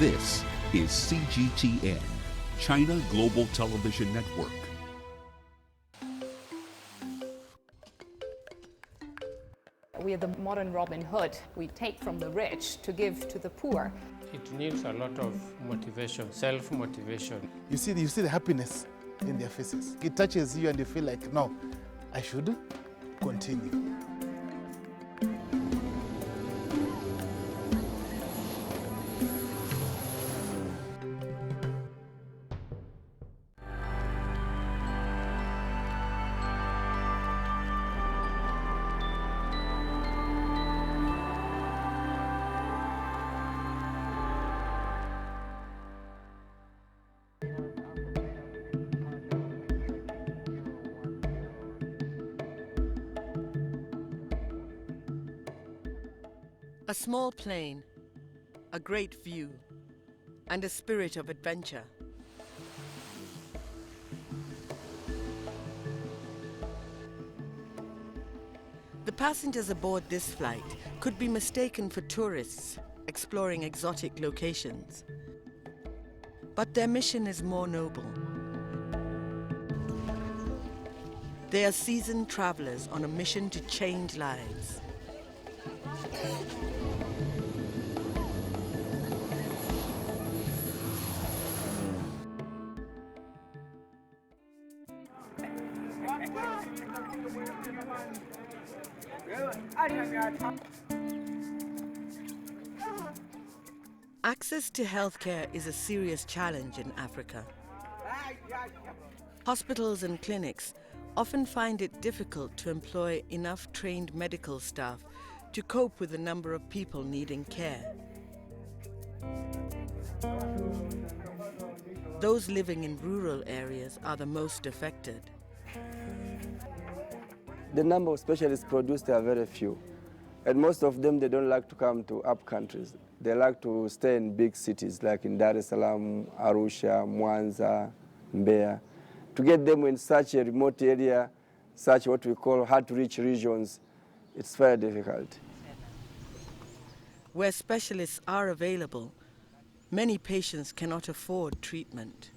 This is CGTN, China Global Television Network. We are the modern Robin Hood. We take from the rich to give to the poor. It needs a lot of motivation, self-motivation. You see the happiness in their faces. It touches you and you feel like, no, I should continue. A small plane, a great view, and a spirit of adventure. The passengers aboard this flight could be mistaken for tourists exploring exotic locations. But their mission is more noble. They are seasoned travelers on a mission to change lives. Access to healthcare is a serious challenge in Africa. Hospitals and clinics often find it difficult to employ enough trained medical staff to cope with the number of people needing care. Those living in rural areas are the most affected. The number of specialists produced are very few. And most of them, they don't like to come to up countries. They like to stay in big cities like in Dar es Salaam, Arusha, Mwanza, Mbeya. To get them in such a remote area, such what we call hard-to-reach regions, it's very difficult. Where specialists are available, many patients cannot afford treatment.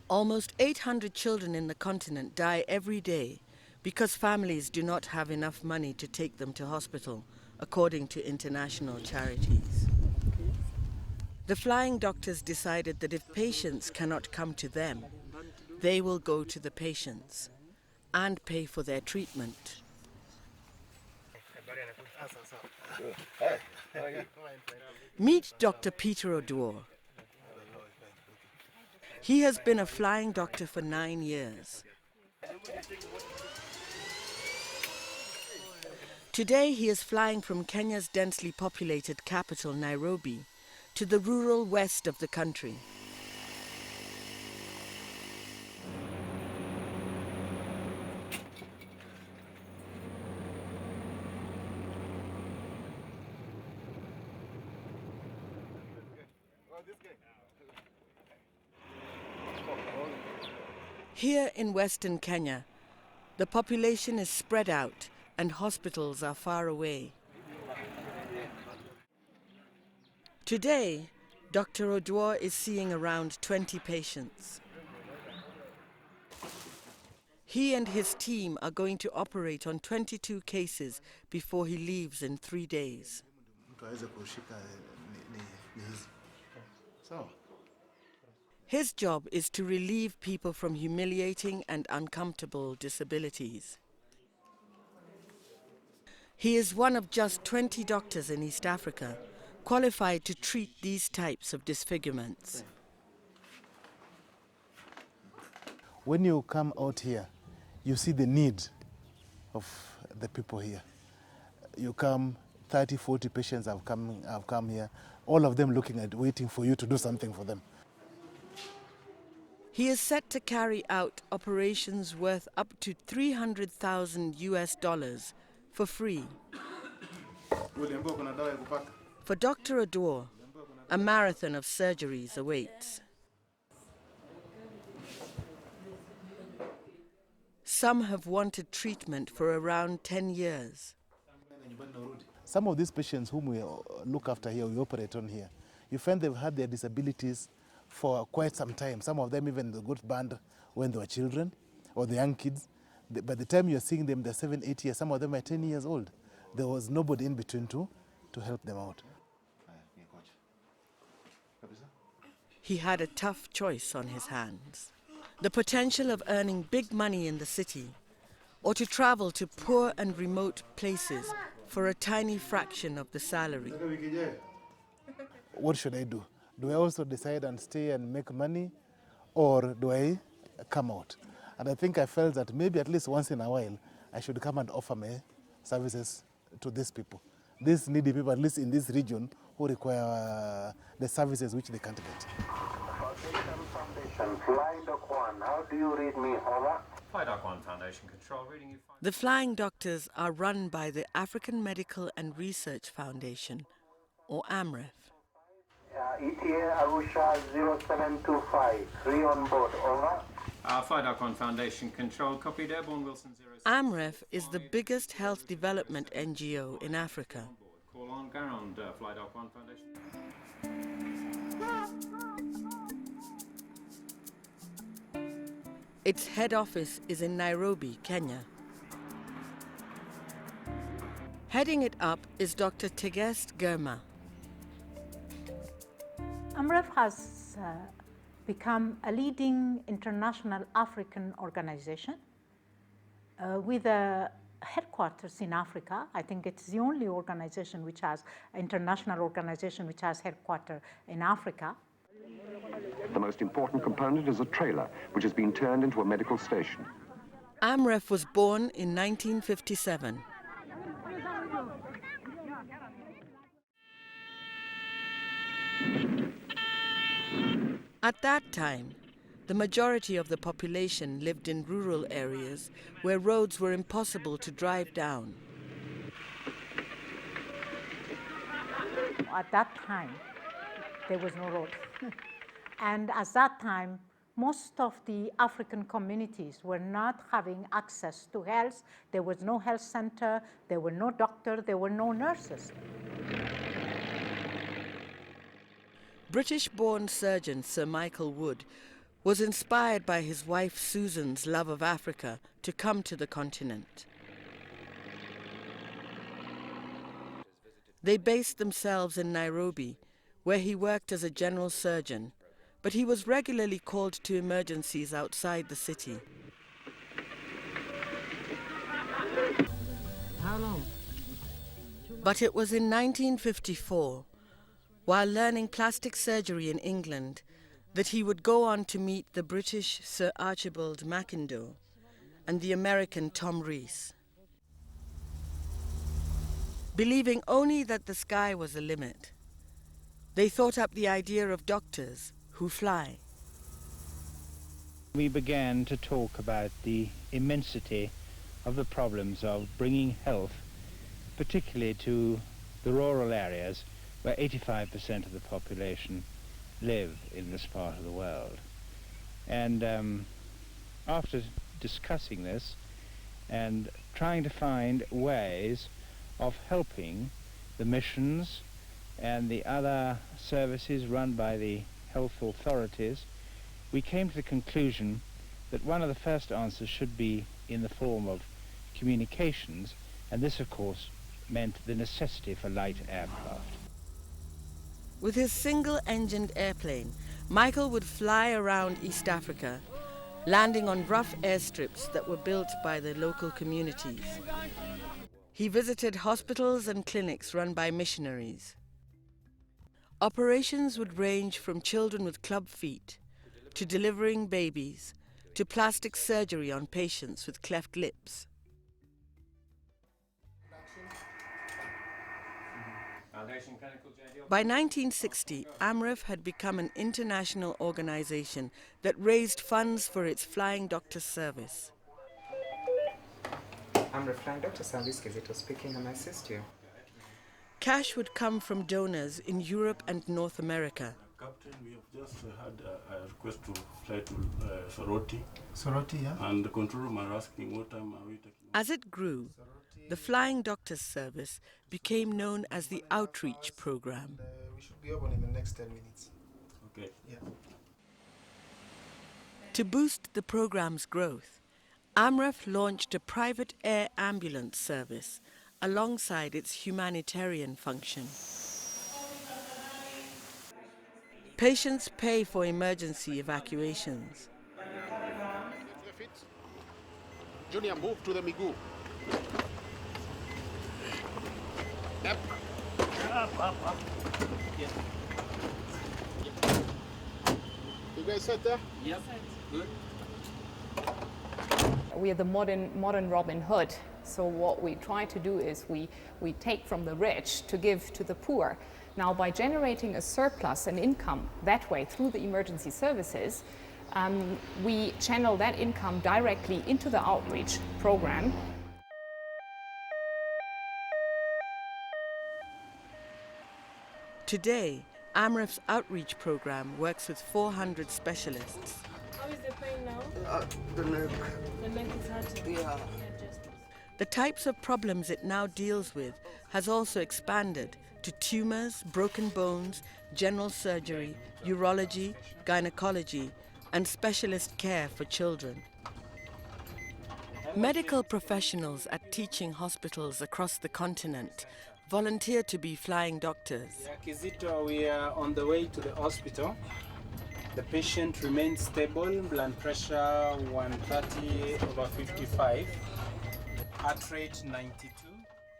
Almost 800 children in the continent die every day because families do not have enough money to take them to hospital, according to international charities. The flying doctors decided that if patients cannot come to them, they will go to the patients and pay for their treatment. Meet Dr. Peter Oduor. He has been a flying doctor for 9 years. Today he is flying from Kenya's densely populated capital, Nairobi, to the rural west of the country. Here in Western Kenya, the population is spread out and hospitals are far away. Today, Dr. Oduor is seeing around 20 patients. He and his team are going to operate on 22 cases before he leaves in 3 days. His job is to relieve people from humiliating and uncomfortable disabilities. He is one of just 20 doctors in East Africa qualified to treat these types of disfigurements. When you come out here, you see the need of the people here. You come, 30, 40 patients have come here, all of them waiting for you to do something for them. He is set to carry out operations worth up to $300,000 for free. For Dr. Oduor, a marathon of surgeries awaits. Some have wanted treatment for around 10 years. Some of these patients whom we look after here, we operate on here, you find they've had their disabilities for quite some time. Some of them even got banned when they were children or the young kids. By the time you're seeing them, they're 7, 8 years. Some of them are 10 years old. There was nobody in between to help them out. He had a tough choice on his hands. The potential of earning big money in the city, or to travel to poor and remote places for a tiny fraction of the salary. What should I do? Do I also decide and stay and make money, or do I come out? And I think I felt that maybe at least once in a while, I should come and offer my services to these people. These needy people, at least in this region, who require the services which they can't get. How do you read me? Over. Foundation Control reading you. The Flying Doctors are run by the African Medical and Research Foundation, or AMREF. ETA Arusha 0725. 3 on board. Over. Flight Aquan Foundation Control, copied Airborne Wilson 0. AMREF is the biggest health development NGO in Africa. Call on ground, Flight Aquan Foundation. Its head office is in Nairobi, Kenya. Heading it up is Dr. Tegest Germa. AMREF has become a leading international African organization with a headquarters in Africa. I think it's the only organization which has, international organization which has headquarters in Africa. The most important component is a trailer, which has been turned into a medical station. AMREF was born in 1957. At that time, the majority of the population lived in rural areas where roads were impossible to drive down. At that time, there was no road. And at that time, most of the African communities were not having access to health. There was no health center, there were no doctors, there were no nurses. British-born surgeon Sir Michael Wood was inspired by his wife Susan's love of Africa to come to the continent. They based themselves in Nairobi, where he worked as a general surgeon, but he was regularly called to emergencies outside the city. How long? But it was in 1954, while learning plastic surgery in England, that he would go on to meet the British Sir Archibald Mackindore and the American Tom Rees. Believing only that the sky was the limit, they thought up the idea of doctors who fly. We began to talk about the immensity of the problems of bringing health, particularly to the rural areas where 85% of the population live in this part of the world. And after discussing this and trying to find ways of helping the missions and the other services run by the health authorities, we came to the conclusion that one of the first answers should be in the form of communications, and this of course meant the necessity for light aircraft. With his single-engined airplane, Michael would fly around East Africa, landing on rough airstrips that were built by the local communities. He visited hospitals and clinics run by missionaries. Operations would range from children with club feet, to delivering babies, to plastic surgery on patients with cleft lips. By 1960, AMREF had become an international organization that raised funds for its Flying Doctor Service. AMREF Flying Doctor Service, Kizito speaking, and I assist you. Cash would come from donors in Europe and North America. Captain, we have just had a request to fly to Soroti. Soroti, yeah. And the control room are asking what time are we taking. As it grew, The Flying Doctors Service became known as the Outreach Program. We should be open in the next 10 minutes. Okay. Yeah. To boost the program's growth, AMREF launched a private air ambulance service alongside its humanitarian function. Patients pay for emergency evacuations. Junior, move to the Migu. Up. Up. Yes. You guys set there? Yep. Good. We are the modern Robin Hood. So what we try to do is we take from the rich to give to the poor. Now, by generating a surplus, an income that way through the emergency services, we channel that income directly into the outreach program. Today, AMREF's outreach program works with 400 specialists. How is the pain now? The neck. The neck is hurting? Yeah. The types of problems it now deals with has also expanded to tumors, broken bones, general surgery, urology, gynecology, and specialist care for children. Medical professionals at teaching hospitals across the continent volunteer to be flying doctors. Kizito, we are on the way to the hospital. The patient remains stable, blood pressure 130/55, heart rate 92.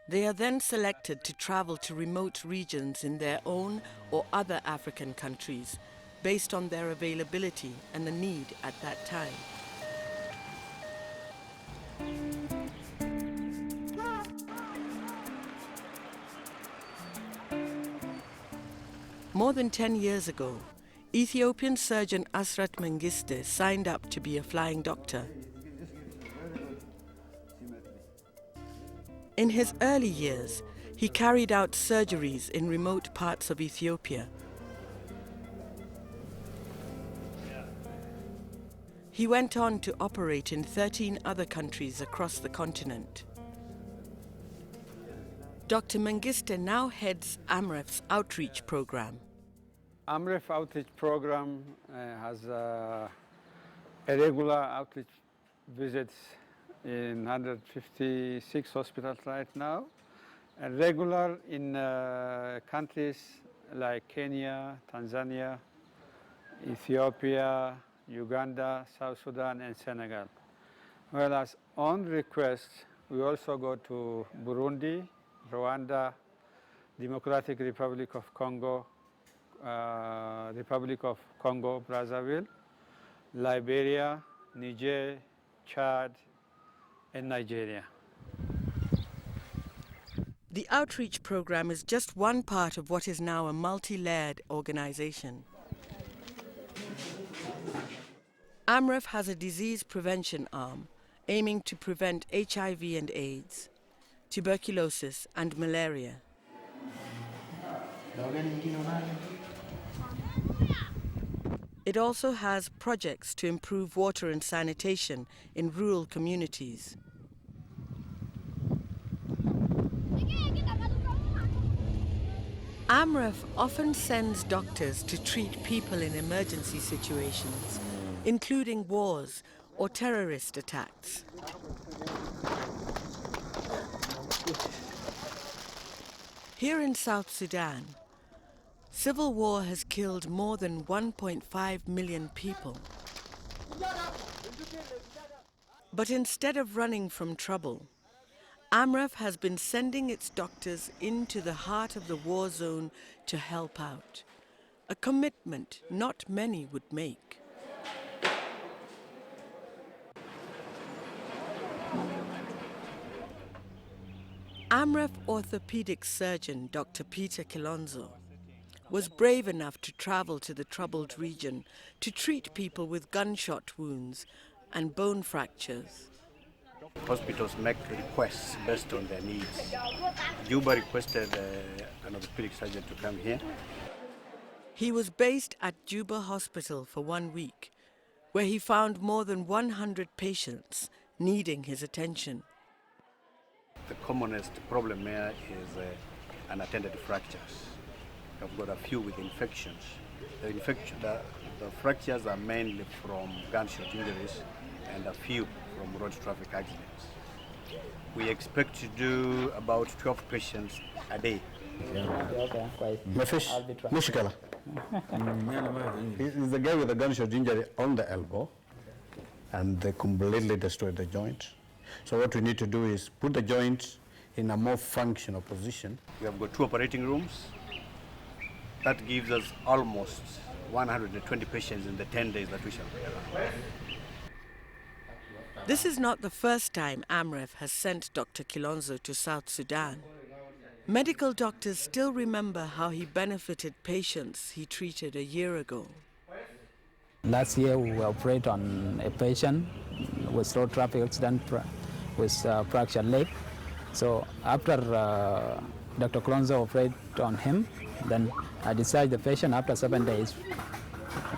They are then selected to travel to remote regions in their own or other African countries based on their availability and the need at that time. More than 10 years ago, Ethiopian surgeon Asrat Mengistu signed up to be a flying doctor. In his early years, he carried out surgeries in remote parts of Ethiopia. He went on to operate in 13 other countries across the continent. Dr. Mengistu now heads AMREF's outreach program. AMREF outreach program has regular outreach visits in 156 hospitals right now, and regular in countries like Kenya, Tanzania, Ethiopia, Uganda, South Sudan, and Senegal. Whereas on request, we also go to Burundi, Rwanda, Democratic Republic of Congo, Republic of Congo, Brazzaville, Liberia, Niger, Chad, and Nigeria. The outreach program is just one part of what is now a multi-layered organization. AMREF has a disease prevention arm aiming to prevent HIV and AIDS, tuberculosis and malaria. It also has projects to improve water and sanitation in rural communities. AMREF often sends doctors to treat people in emergency situations, including wars or terrorist attacks. Here in South Sudan, civil war has killed more than 1.5 million people. But instead of running from trouble, AMREF has been sending its doctors into the heart of the war zone to help out, a commitment not many would make. AMREF orthopedic surgeon Dr. Peter Kilonzo was brave enough to travel to the troubled region to treat people with gunshot wounds and bone fractures. Hospitals make requests based on their needs. Juba requested an orthopedic surgeon to come here. He was based at Juba Hospital for 1 week, where he found more than 100 patients needing his attention. the commonest problem here is unattended fractures. We've got a few with infections. The fractures are mainly from gunshot injuries and a few from road traffic accidents. We expect to do about 12 patients a day. My fish, Mushikala. He's the guy with the gunshot injury on the elbow, and they completely destroyed the joint. So what we need to do is put the joint in a more functional position. We have got 2 operating rooms. That gives us almost 120 patients in the 10 days that we shall be around. This is not the first time AMREF has sent Dr. Kilonzo to South Sudan. Medical doctors still remember how he benefited patients he treated a year ago. Last year we operated on a patient with road traffic accident with fractured leg. So after Dr. Kilonzo operated on him, then I discharged the patient after 7 days.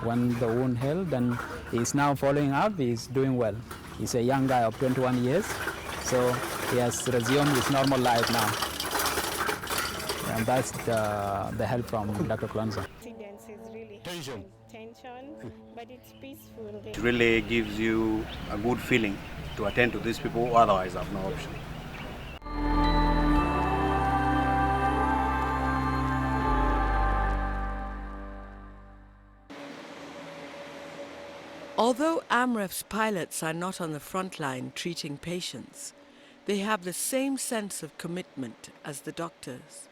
When the wound healed, then he's now following up, he's doing well. He's a young guy of 21 years, so he has resumed his normal life now. And that's the help from Dr. Kilonzo. Tension, but it's peaceful. It really gives you a good feeling to attend to these people who otherwise have no option. Although AMREF's pilots are not on the front line treating patients, they have the same sense of commitment as the doctors.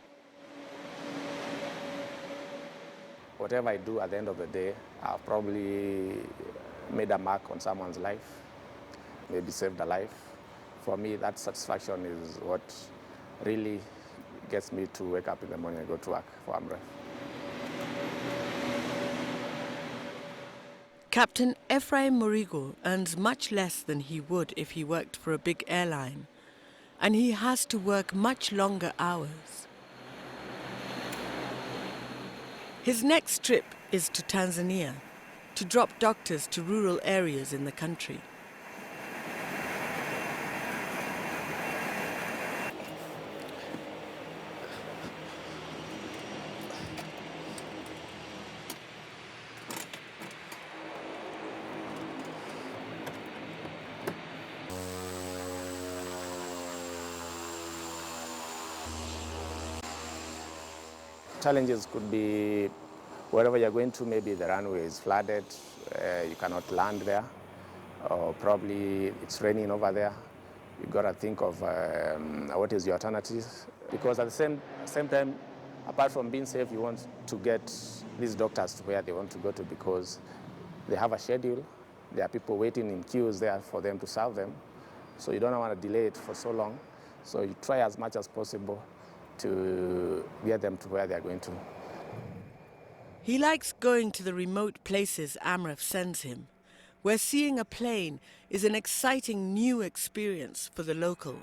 Whatever I do at the end of the day, I've probably made a mark on someone's life, maybe saved a life. For me, that satisfaction is what really gets me to wake up in the morning and go to work for AMREF. Captain Ephraim Murigo earns much less than he would if he worked for a big airline, and he has to work much longer hours. His next trip is to Tanzania, to drop doctors to rural areas in the country. Challenges could be wherever you're going to, maybe the runway is flooded, you cannot land there, or probably it's raining over there. You've got to think of what is your alternatives. Because at the same time, apart from being safe, you want to get these doctors to where they want to go to because they have a schedule. There are people waiting in queues there for them to serve them. So you don't want to delay it for so long. So you try as much as possible to get them to where they're going to. He likes going to the remote places AMREF sends him, where seeing a plane is an exciting new experience for the locals.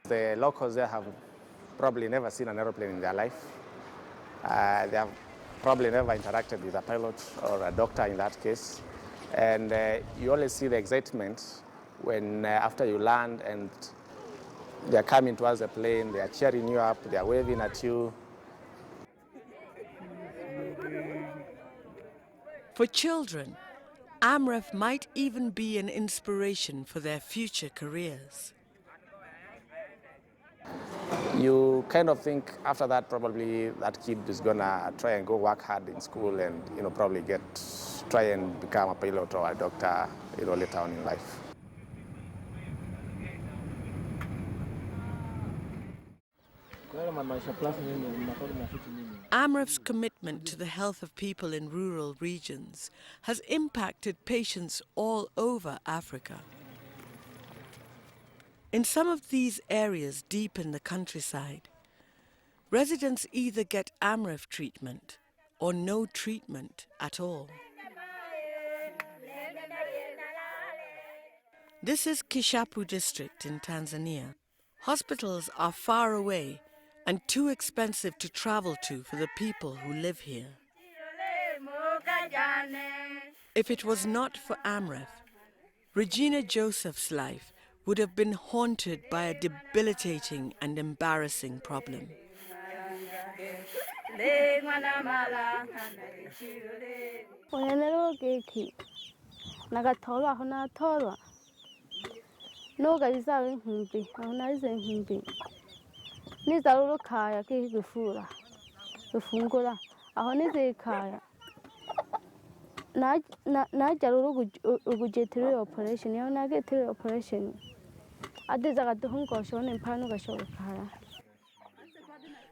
The locals there have probably never seen an aeroplane in their life. They have probably never interacted with a pilot or a doctor in that case. And you always see the excitement when after you land and they're coming towards the plane, they are cheering you up, they are waving at you. For children, AMREF might even be an inspiration for their future careers. You kind of think after that probably that kid is gonna try and go work hard in school and probably try and become a pilot or a doctor later on in life. AMREF's commitment to the health of people in rural regions has impacted patients all over Africa. In some of these areas deep in the countryside, residents either get AMREF treatment or no treatment at all. This is Kishapu district in Tanzania. Hospitals are far away and too expensive to travel to for the people who live here. If it was not for AMREF, Regina Joseph's life would have been haunted by a debilitating and embarrassing problem.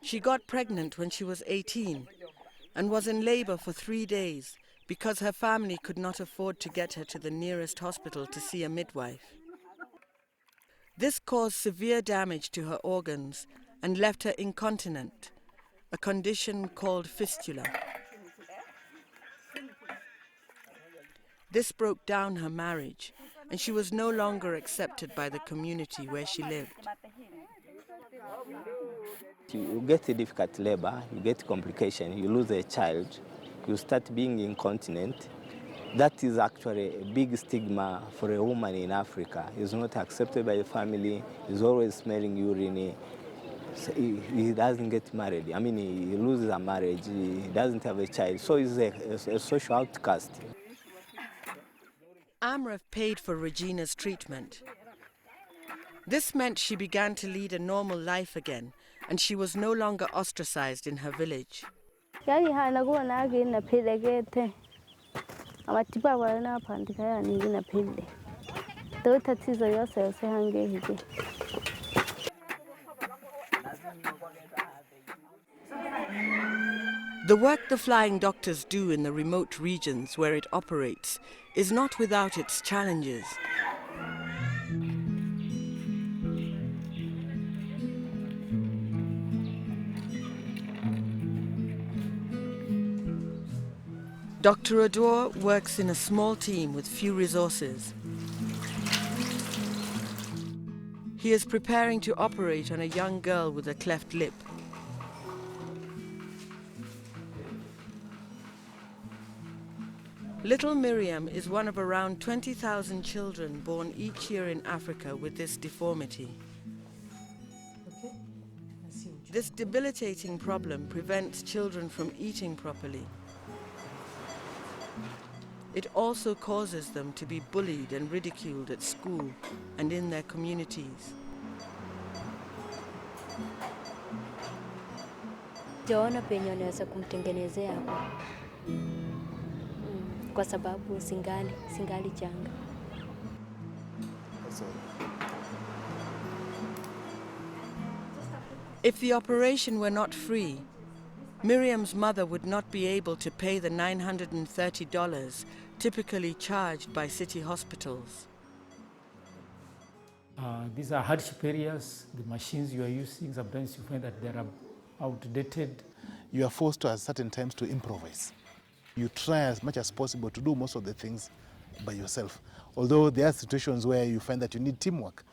She got pregnant when she was 18 and was in labor for 3 days because her family could not afford to get her to the nearest hospital to see a midwife. This caused severe damage to her organs and left her incontinent, a condition called fistula. This broke down her marriage, and she was no longer accepted by the community where she lived. You get a difficult labor, you get complication, you lose a child, you start being incontinent. That is actually a big stigma for a woman in Africa. He's not accepted by the family, he's always smelling urine. So he doesn't get married. I mean, he loses a marriage, he doesn't have a child, so he's a social outcast. Amref paid for Regina's treatment. This meant she began to lead a normal life again, and she was no longer ostracized in her village. The work the flying doctors do in the remote regions where it operates is not without its challenges. Dr. Odor works in a small team with few resources. He is preparing to operate on a young girl with a cleft lip. Little Miriam is one of around 20,000 children born each year in Africa with this deformity. This debilitating problem prevents children from eating properly. It also causes them to be bullied and ridiculed at school and in their communities. Jaona penye wanaweza kumtengenezea hapo. Kwa sababu singali changa. If the operation were not free, Miriam's mother would not be able to pay the $930 typically charged by city hospitals. These are hardship areas. The machines you are using, sometimes you find that they are outdated. You are forced to, at certain times, to improvise. You try as much as possible to do most of the things by yourself. Although there are situations where you find that you need teamwork.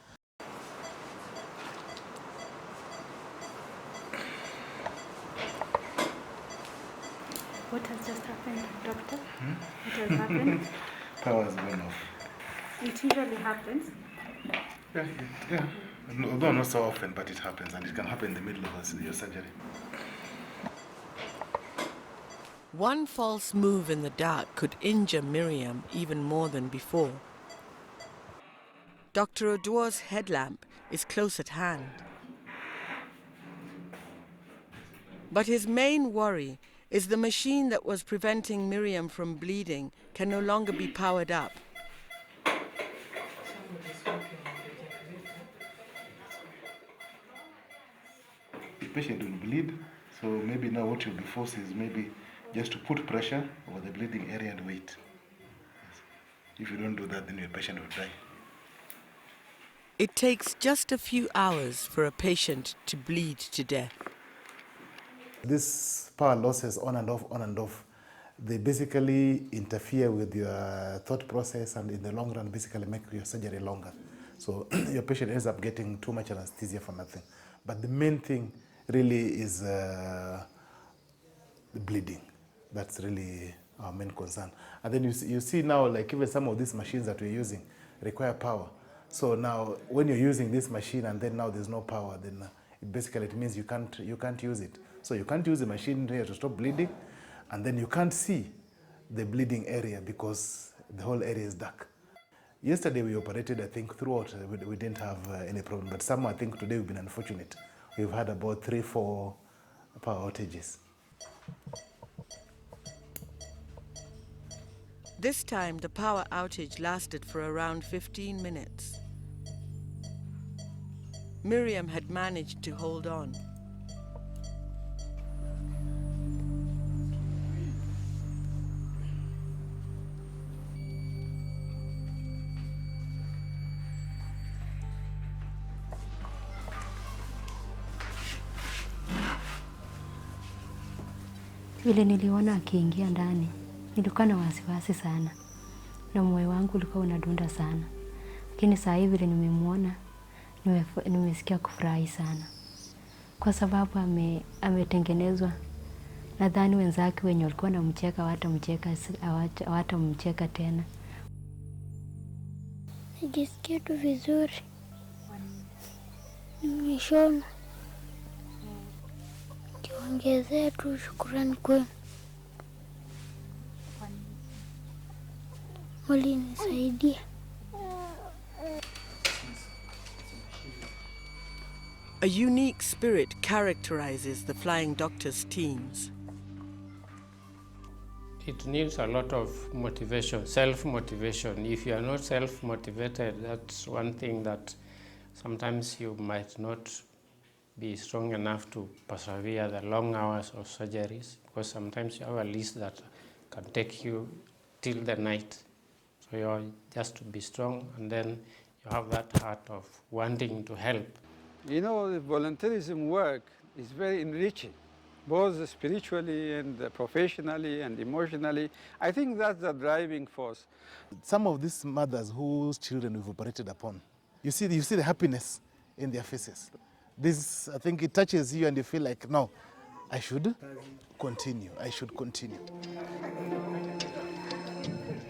What has just happened, doctor? What has happened? Power has gone off. It usually happens. Yeah. Although not so often, but it happens, and it can happen in the middle of your surgery. One false move in the dark could injure Miriam even more than before. Dr. Odor's headlamp is close at hand. But his main worry is the machine that was preventing Miriam from bleeding can no longer be powered up. The patient will bleed, so maybe now what you'll be forced is maybe just to put pressure over the bleeding area and wait. If you don't do that, then your patient will die. It takes just a few hours for a patient to bleed to death. These power losses on and off, they basically interfere with your thought process, and in the long run basically make your surgery longer. So your patient ends up getting too much anesthesia for nothing. But the main thing really is the bleeding. That's really our main concern. And then you see now, like even some of these machines that we're using require power. So now, when you're using this machine and then now there's no power, then it means you can't use it. So you can't use the machine here to stop bleeding, and then you can't see the bleeding area because the whole area is dark. Yesterday we operated, I think, throughout, we didn't have any problem, but some, I think today we've been unfortunate. We've had about 3-4 power outages. This time, the power outage lasted for around 15 minutes. Miriam had managed to hold on. Vile niliona akiingia ndani, nilikuwa na wasiwasi sana na moyo wangu ulikuwa unadunda sana. Lakini saa hivi vile nimemwona, nimesikia kufurahi sana. Kwa sababu ametengenezwa. Nadhani wenzake wenye walikuwa wanamcheka hawatamcheka tena. Najisikia tu vizuri. Nimeshona. Nikiongezea tu shukrani kwenu. Walinisaidia. A unique spirit characterizes the Flying Doctors teams. It needs a lot of motivation, self-motivation. If you are not self-motivated, that's one thing that sometimes you might not be strong enough to persevere the long hours of surgeries, because sometimes you have a list that can take you till the night. So you are just to be strong, and then you have that heart of wanting to help. You know, the volunteerism work is very enriching, both spiritually and professionally and emotionally. I think that's the driving force. Some of these mothers whose children we've operated upon, you see the happiness in their faces. This, I think it touches you and you feel like, no, I should continue.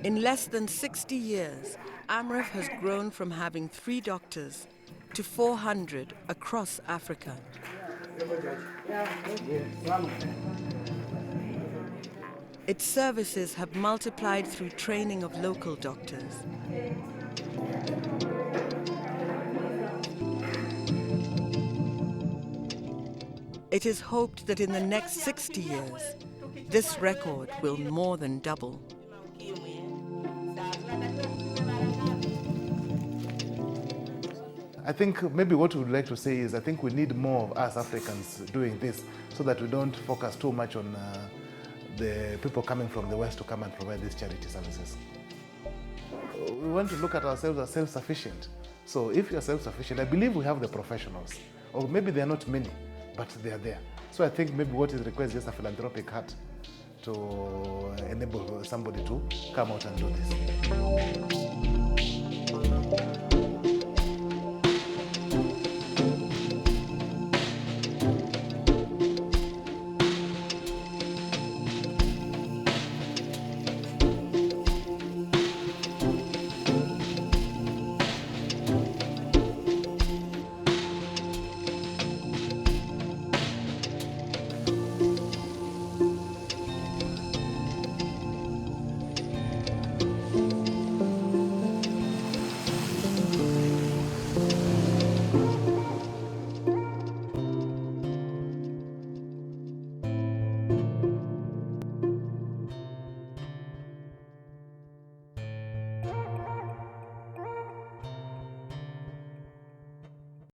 In less than 60 years, AMREF has grown from having 3 doctors to 400 across Africa. Its services have multiplied through training of local doctors. It is hoped that in the next 60 years, this record will more than double. I think maybe what we would like to say is I think we need more of us Africans doing this so that we don't focus too much on the people coming from the West to come and provide these charity services. We want to look at ourselves as self-sufficient. So if you're self-sufficient, I believe we have the professionals, or maybe they're not many, but they're there. So I think maybe what is required is just a philanthropic heart to enable somebody to come out and do this.